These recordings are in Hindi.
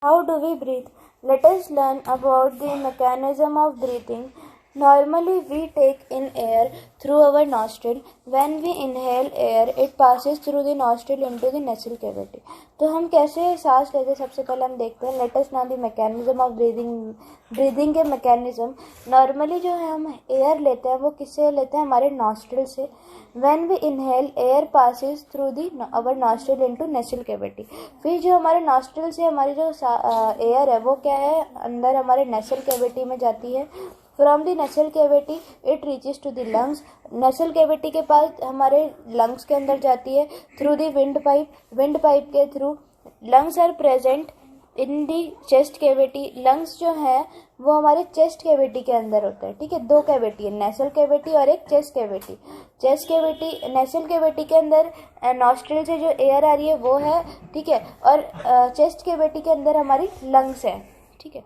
How do we breathe? Let us learn about the mechanism of breathing. Normally, we take in air through our nostril. When we inhale air, it passes through the nostril into the nasal cavity. तो हम कैसे सांस लेते हैं, सबसे पहले हम देखते हैं. Let us know the mechanism of breathing के मैकेनिज्म. नॉर्मली जो है हम एयर लेते हैं वो किससे लेते हैं, हमारे नॉस्ट्रिल से. When we inhale air passes through the our nostril into nasal cavity. फिर जो हमारे नॉस्ट्रिल से हमारी जो एयर है वो क्या है, अंदर हमारे नेसल कैविटी में जाती है. From the nasal cavity it reaches to the lungs. Nasal cavity के पास हमारे लंग्स के अंदर जाती है थ्रू द विंड पाइप के through. Lungs are present in the chest cavity. Lungs जो है वो हमारे चेस्ट कैविटी के अंदर होता है. ठीक है, दो कैविटी है, नेसल कैविटी और एक चेस्ट कैविटी. नेसल कैविटी के अंदर नॉस्ट्रिल से जो एयर आ रही है वो है. ठीक है, और चेस्ट कैविटी के अंदर हमारी लंग्स है. ठीक है,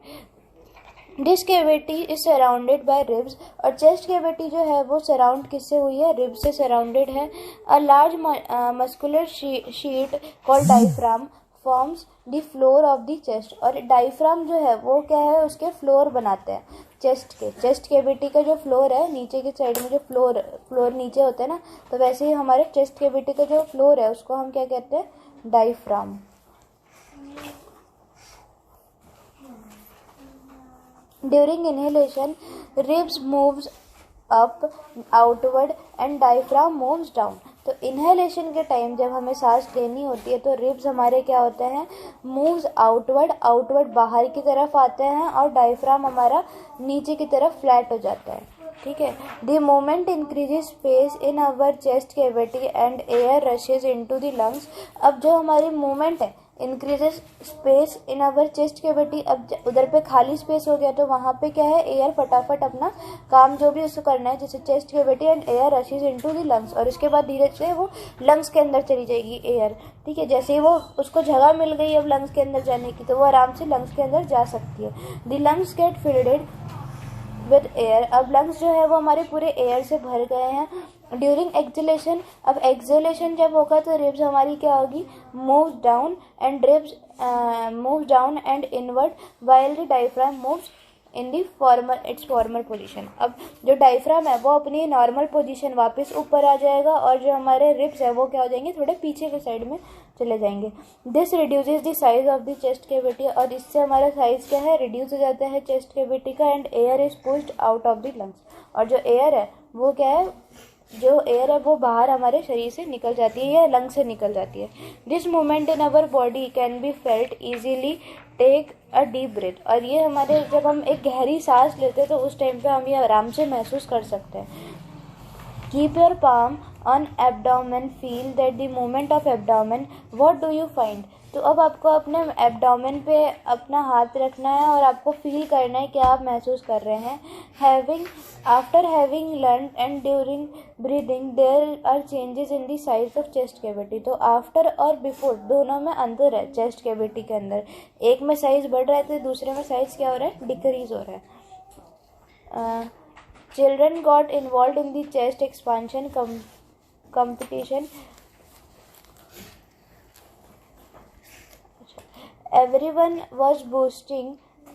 this cavity is surrounded by ribs. और चेस्ट कैविटी जो है वो सराउंड किससे हुई है, रिब से सराउंडेड है. A large muscular sheet called diaphragm forms the floor of the chest. और डायफ्राम जो है वो क्या है, उसके फ्लोर बनाते हैं चेस्ट कैविटी का जो फ्लोर है, नीचे की साइड में जो फ्लोर नीचे होता है ना, तो वैसे ही हमारे चेस्ट कैविटी का जो फ्लोर है उसको हम क्या कहते हैं, diaphragm. During inhalation, ribs moves up outward and diaphragm moves down. तो इनहेलेशन के टाइम जब हमें सांस लेनी होती है तो रिब्स हमारे क्या होते हैं, मूव्स आउटवर्ड बाहर की तरफ आते हैं, और डायफ्राम हमारा नीचे की तरफ फ्लैट हो जाता है. ठीक है, the moment increases space in our chest cavity and air rushes into the lungs. अब जो हमारी मूवमेंट है, increases space in our chest cavity. अब उधर पे खाली स्पेस हो गया तो वहाँ पे क्या है, एयर फटाफट अपना काम जो भी उसको करना है, जैसे chest cavity and air rushes into the lungs. और इसके बाद धीरे से वो लंग्स के अंदर चली जाएगी एयर. ठीक है, जैसे ही वो उसको जगह मिल गई अब लंग्स के अंदर जाने की, तो वो आराम से लंग्स के अंदर जा सकती है. The lungs get filled with air. अब लंग्स जो है वो हमारे पूरे एयर से भर गए हैं. ड्यूरिंग एक्सहेलेशन, अब एक्सहेलेशन जब होगा तो रिब्स हमारी क्या होगी, move down and inward while the diaphragm moves in the former position. अब जो डायफ्राम है वो अपनी नॉर्मल पोजीशन वापस ऊपर आ जाएगा, और जो हमारे रिब्स है वो क्या हो जाएंगे, थोड़े पीछे के साइड में चले जाएंगे. This reduces the size of the chest cavity. और इससे हमारा साइज क्या है, रिड्यूस हो जाता है चेस्ट कैविटी का. And air is pushed out of the lungs. और जो एयर है वो क्या है, जो एयर है वो बाहर हमारे शरीर से निकल जाती है या लंग से निकल जाती है. This movement in our body can be felt easily. Take a deep breath. और ये हमारे जब हम एक गहरी सांस लेते हैं तो उस टाइम पे हम ये आराम से महसूस कर सकते हैं. Keep your palm on abdomen. Feel that the movement of abdomen. What do you find. तो अब आपको अपने एब्डोमेन पे अपना हाथ रखना है और आपको फील करना है कि आप महसूस कर रहे हैं. After having learn and during breathing there are changes in the size of chest cavity. तो आफ्टर और बिफोर दोनों में अंतर है चेस्ट कैविटी के अंदर. एक में साइज बढ़ रहा है तो दूसरे में साइज क्या हो रहा है, डिक्रीज हो रहा है. Children got involve in the chest expansion competition. Everyone was boosting.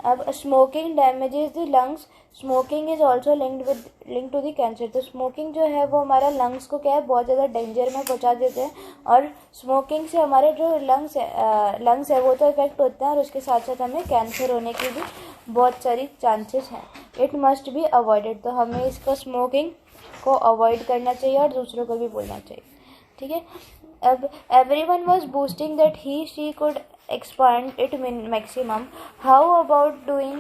अब smoking damages the lungs. Smoking is also linked to the cancer. तो स्मोकिंग जो है वो हमारा लंग्स को क्या है, बहुत ज़्यादा डेंजर में पहुंचा देते हैं. और स्मोकिंग से हमारे जो लंग्स है वो तो इफेक्ट होते हैं, और उसके साथ साथ हमें कैंसर होने की भी बहुत सारी चांसेस हैं. It must be avoided. तो हमें इसको स्मोकिंग को अवॉइड करना चाहिए और दूसरों को भी बोलना चाहिए. ठीक है, अब everyone was boosting that she could expand it maximum. How about doing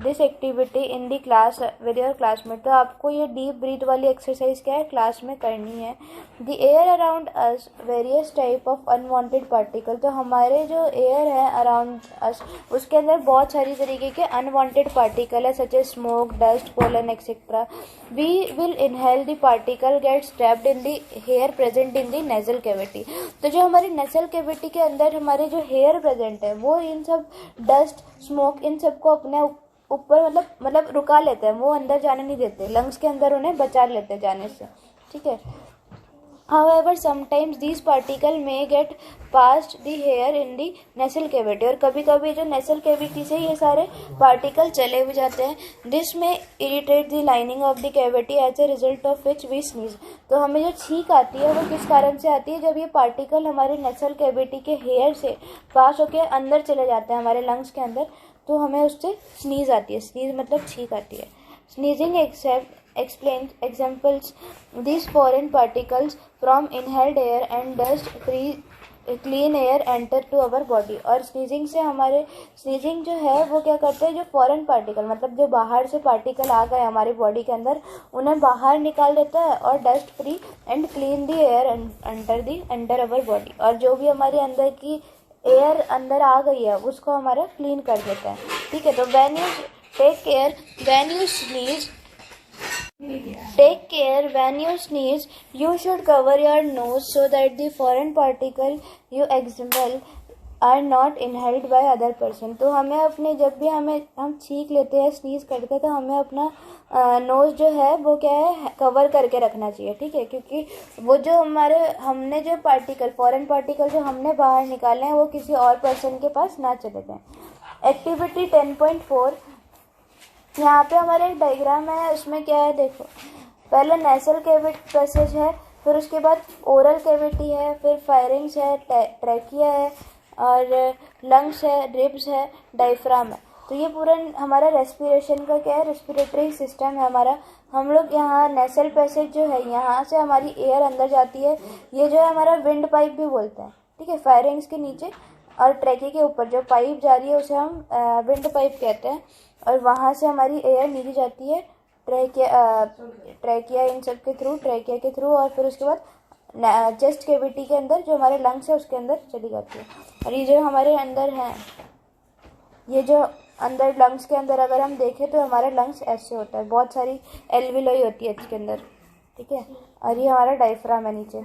this activity in the class with your classmate. तो आपको ये डीप ब्रीथ वाली एक्सरसाइज क्या है, क्लास में करनी है. The air around us various type of unwanted particle. तो हमारे जो एयर है अराउंड अस उसके अंदर बहुत सारी तरीके के अनवांटेड पार्टिकल है, such as smoke, dust, pollen etcetera. We will inhale the particle gets trapped in the hair present in the nasal cavity. तो जो हमारी nasal cavity के अंदर हमारे जो हेयर प्रेजेंट है वो इन सब डस्ट, स्मोक, इन सब को अपने ऊपर मतलब रुका लेते हैं, वो अंदर जाने नहीं देते, लंग्स के अंदर उन्हें बचा लेते हैं जाने से. ठीक है, However, sometimes these particles may get past the hair in the nasal cavity, और कभी कभी जो nasal cavity से ये सारे पार्टिकल चले भी जाते हैं. This may irritate the lining of the cavity, as a result of which we sneeze. तो हमें जो छींक आती है वो किस कारण से आती है? जब ये पार्टिकल हमारे nasal cavity के हेयर से पास होकर अंदर चले जाते हैं हमारे लंग्स के अंदर, तो हमें उससे स्नीज आती है. स्नीज मतलब छींक आती है. Sneezing explains examples these foreign particles from inhaled air and dust clean air enter to our body. और स्नीजिंग से हमारे स्नीजिंग जो है वो क्या करते हैं, जो फॉरेन पार्टिकल मतलब जो बाहर से पार्टिकल आ गए हमारी बॉडी के अंदर उन्हें बाहर निकाल देता है, और dust free and clean the air under our body. और जो भी हमारे अंदर की एयर अंदर आ गई है उसको हमारा क्लीन कर देता है. ठीक है, तो when you take care when you sneeze Take care when you sneeze. You should cover your nose so that the foreign particle you exhale are not inhaled by other person. तो हमें अपने जब भी हम छींक लेते हैं स्नीज करते हैं तो हमें अपना नोज जो है वो क्या है कवर करके रखना चाहिए. ठीक है, क्योंकि वो जो हमने जो पार्टिकल फॉरेन पार्टिकल जो हमने बाहर निकाले हैं वो किसी और पर्सन के पास ना चले जाएं. एक्टिविटी 10.4. यहाँ पे हमारा एक डायग्राम है, उसमें क्या है देखो. पहले नेसल कैविटी पैसेज है, फिर उसके बाद ओरल कैविटी है, फिर फायरिंग्स है, ट्रैकिया है, और लंग्स है, रिब्स है, डायफ्राम है. तो ये पूरा हमारा रेस्पिरेशन का क्या है, रेस्पिरेटरी सिस्टम है हमारा. हम लोग यहाँ नेसल पैसेज जो है यहाँ से हमारी एयर अंदर जाती है, ये जो है हमारा विंड पाइप भी बोलते हैं. ठीक है, फायरिंग्स के नीचे और ट्रैकी के ऊपर जो पाइप जा रही है उसे हम विंड पाइप कहते हैं, और वहाँ से हमारी एयर नीचे जाती है ट्रैकिया इन सब के थ्रू, ट्रैकिया के थ्रू, और फिर उसके बाद चेस्ट कैविटी के अंदर जो हमारे लंग्स है उसके अंदर चली जाती है. और ये जो हमारे अंदर हैं, ये जो अंदर लंग्स के अंदर अगर हम देखें तो हमारा लंग्स ऐसे होता है, बहुत सारी एल्विलोई होती है इसके अंदर. ठीक है, और ये हमारा डायफ्राम है नीचे.